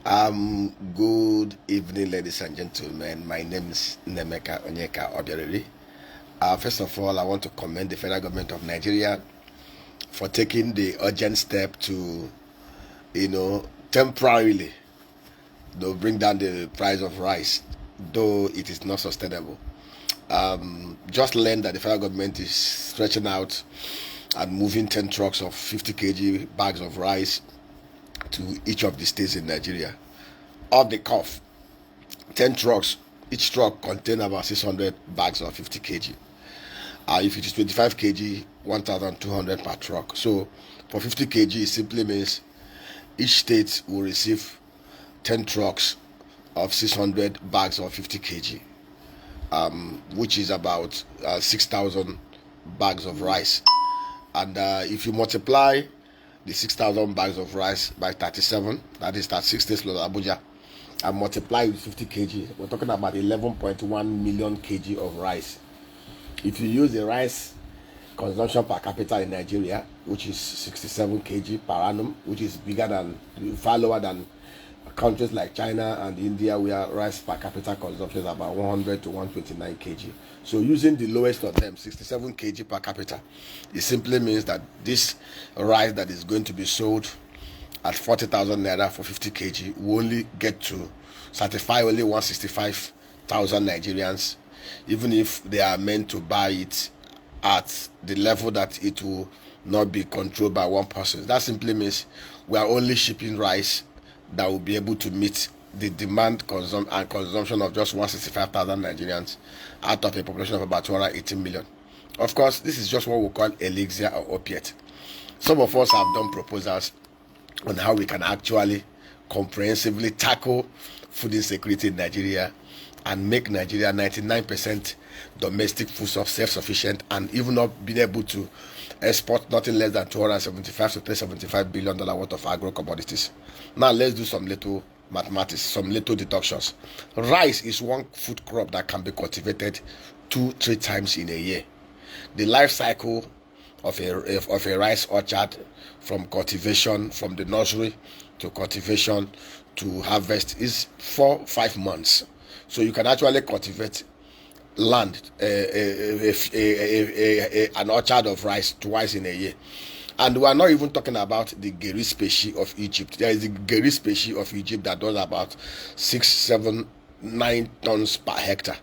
Good evening, ladies and gentlemen. My name is Nemeka Onyeka Obioriri. First of all, I want to commend the federal government of Nigeria for taking the urgent step to, temporarily, bring down the price of rice, though it is not sustainable. Just learned that the federal government is stretching out and moving 10 trucks of 50 kg bags of rice to each of the states in Nigeria. Off the cuff, 10 trucks, each truck contain about 600 bags of 50 kg. If it is 25 kg, 1,200 per truck. So for 50 kg, it simply means each state will receive 10 trucks of 600 bags of 50 kg, which is about 6,000 bags of rice. And if you multiply the 6,000 bags of rice by 37, that is 36 states plus Abuja, and multiply with 50 kg, we're talking about 11.1 million kg of rice. If you use the rice consumption per capita in Nigeria, which is 67 kg per annum, which is far lower than countries like China and India, where rice per capita consumption is about 100 to 129 kg. So using the lowest of them, 67 kg per capita, it simply means that this rice that is going to be sold at 40,000 naira for 50 kg will only get to satisfy only 165,000 Nigerians, even if they are meant to buy it at the level that it will not be controlled by one person. That simply means we are only shipping rice that will be able to meet the demand and consumption of just 165,000 Nigerians out of a population of about 218 million. Of course, this is just what we call elixir or opiate. Some of us have done proposals on how we can actually comprehensively tackle food insecurity in Nigeria and make Nigeria 99% domestic food self-sufficient, and even not being able to export nothing less than 275 to 375 billion dollar worth of agro commodities. Now let's do some little mathematics, some little deductions. Rice is one food crop that can be cultivated 2-3 times in a year. The life cycle of a rice orchard, from cultivation, from the nursery to cultivation to harvest, is 4-5 months. So you can actually cultivate land, an orchard of rice twice in a year. And we are not even talking about the Geri species of Egypt. There is the Geri species of Egypt that does about 6, 7, 9 tons per hectare.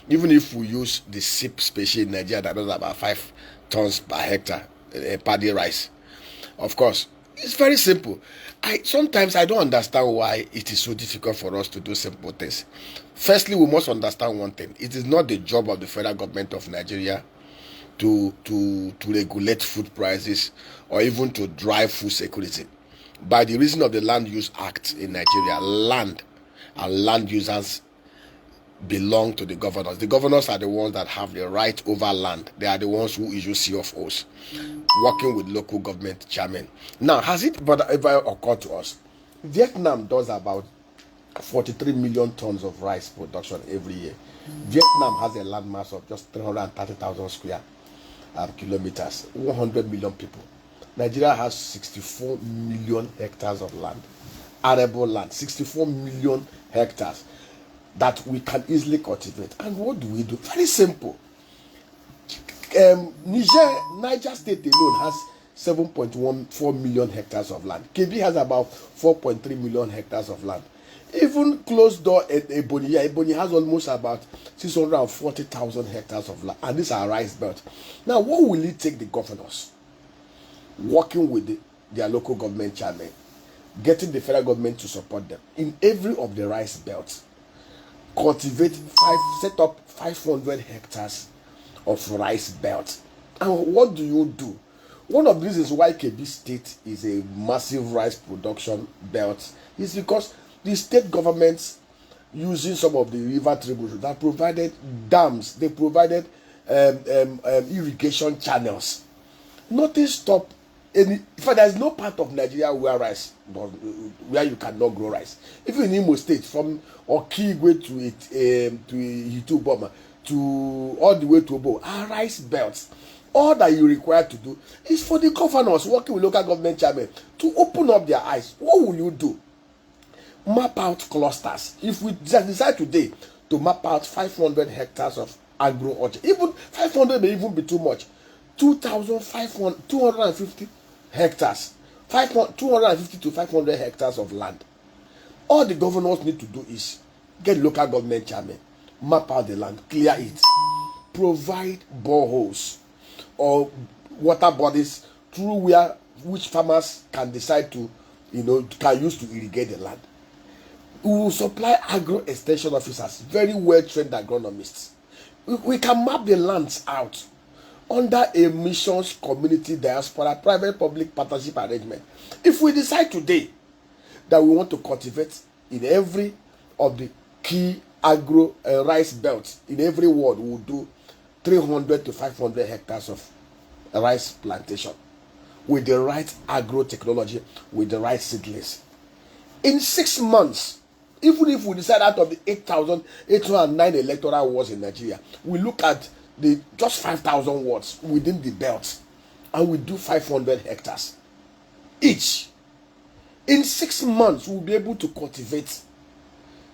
Even if we use the SIP species in Nigeria that does about 5 tons per hectare, paddy rice. Of course, it's very simple. Sometimes I don't understand why it is so difficult for us to do simple things. Firstly, we must understand one thing. It is not the job of the federal government of Nigeria to regulate food prices or even to drive food security. By the reason of the Land Use Act in Nigeria, land and land users belong to the governors. The governors are the ones that have the right over land. They are the ones who issue CFOs, working with local government chairmen. Now, has it ever occurred to us? Vietnam does about 43 million tons of rice production every year. Vietnam has a landmass of just 330,000 square kilometers, 100 million people. Nigeria has 64 million hectares of land, arable land, 64 million hectares that we can easily cultivate. And what do we do? Very simple. Niger State alone has 7.14 million hectares of land. KB has about 4.3 million hectares of land. Even close door at Ebonyi has almost about 640,000 hectares of land. And these are rice belts. Now, what will it take the governors working with their local government chairman, getting the federal government to support them in every of the rice belts? Set up 500 hectares of rice belt. And what do you do? One of the reasons why KB State is a massive rice production belt is because the state governments, using some of the river tributaries, that provided dams, they provided irrigation channels. Nothing stopped any. In fact, there is no part of Nigeria where you cannot grow rice. Even in Imo State, from Okigwe to Ituboma to all the way to Obo, are rice belts. All that you require to do is for the governors working with local government chairmen to open up their eyes. What will you do? Map out clusters. If we decide today to map out 500 hectares of agro orchard, even 500 may even be too much. 250 hectares, 250 to 500 hectares of land. All the governors need to do is get local government chairman, map out the land, clear it, provide boreholes or water bodies through which farmers can decide to, can use to irrigate the land. We will supply agro extension officers, very well trained agronomists. We can map the lands out under a missions, community, diaspora, private public partnership arrangement. If we decide today that we want to cultivate in every of the key agro rice belts in every ward, we will do 300 to 500 hectares of rice plantation with the right agro technology, with the right seedlings. In 6 months, even if we decide out of the 8,809 electoral wards in Nigeria, we look at the just 5,000 wards within the belt, and we do 500 hectares each. In 6 months, we'll be able to cultivate,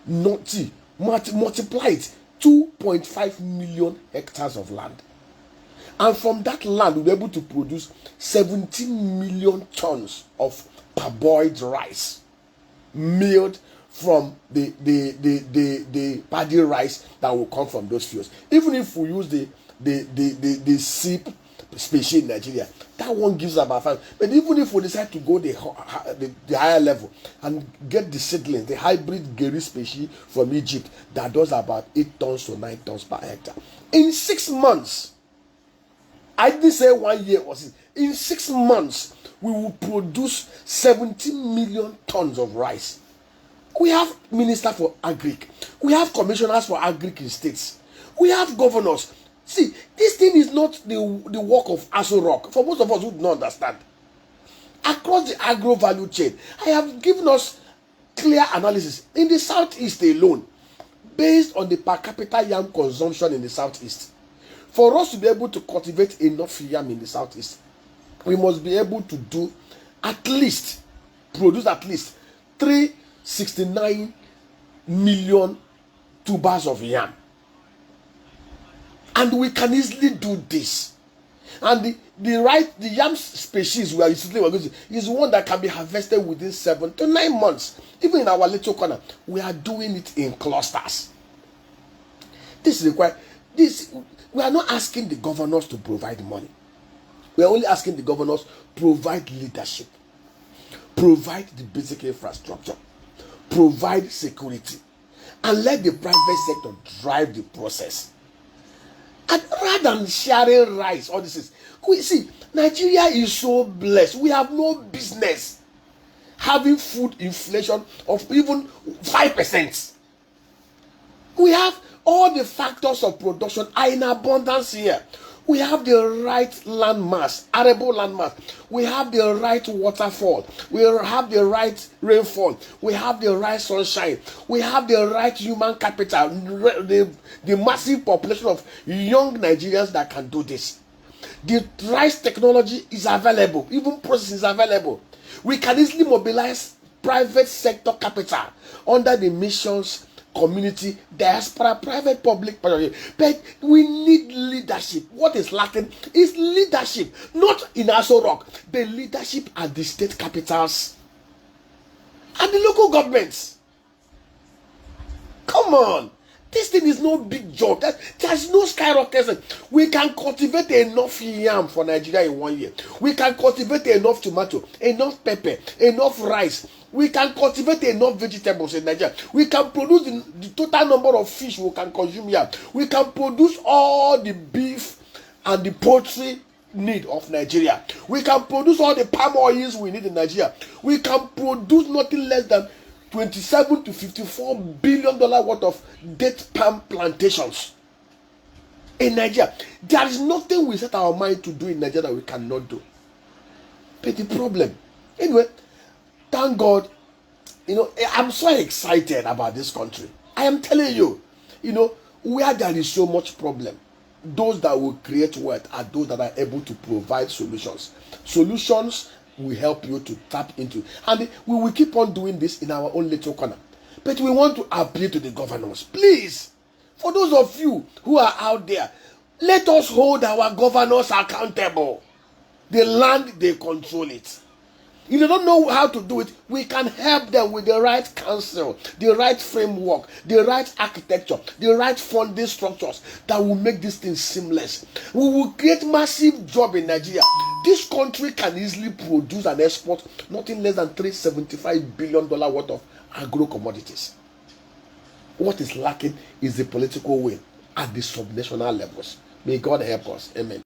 multiply it, 2.5 million hectares of land. And from that land, we'll be able to produce 17 million tons of parboiled rice milled from the paddy rice that will come from those fields. Even if we use the SIP species in Nigeria, that one gives about 5. But even if we decide to go the higher level and get the seedlings, the hybrid Geri species from Egypt, that does about 8 tons to 9 tons per hectare. In 6 months, I didn't say 1 year or 6. In 6 months, we will produce 17 million tons of rice. We have minister for agric. We have commissioners for agric in states. We have governors. See, this thing is not the work of Aso Rock. For most of us who do not understand. Across the agro value chain, I have given us clear analysis. In the southeast alone, based on the per capita yam consumption in the southeast, for us to be able to cultivate enough yam in the southeast, we must be able to do produce at least 369 million tubers of yam. And we can easily do this. And the yam species we are using is one that can be harvested within 7 to 9 months. Even in our little corner, we are doing it in clusters. This requires this. We are not asking the governors to provide money. We are only asking the governors provide leadership, provide the basic infrastructure, provide security, and let the private sector drive the process. And rather than sharing rice, all this is, see, Nigeria is so blessed. We have no business having food inflation of even 5%. We have all the factors of production are in abundance here. We have the right land mass, arable land mass. We have the right waterfall. We have the right rainfall. We have the right sunshine. We have the right human capital. The massive population of young Nigerians that can do this. The rice technology is available. Even process is available. We can easily mobilize private sector capital under the missions, community, diaspora, private, public, but we need leadership. What is lacking is leadership, not in Aso Rock, the leadership at the state capitals and the local governments. Come on, this thing is no big job. There's no skyrocketing. We can cultivate enough yam for Nigeria in 1 year. We can cultivate enough tomato, enough pepper, enough rice. We can cultivate enough vegetables in Nigeria. We can produce the total number of fish we can consume here. We can produce all the beef and the poultry need of Nigeria. We can produce all the palm oils we need in Nigeria. We can produce nothing less than 27 to 54 billion dollar worth of date palm plantations in Nigeria. There is nothing we set our mind to do in Nigeria that we cannot do. But the problem, anyway, thank God, I'm so excited about this country. I am telling you, where there is so much problem, those that will create wealth are those that are able to provide solutions. Solutions will help you to tap into. And we will keep on doing this in our own little corner. But we want to appeal to the governors. Please, for those of you who are out there, let us hold our governors accountable. The land, they control it. If they don't know how to do it, we can help them with the right counsel, the right framework, the right architecture, the right funding structures that will make this thing seamless. We will create massive job in Nigeria. This country can easily produce and export nothing less than $375 billion worth of agro commodities. What is lacking is the political will at the subnational levels. May God help us. Amen.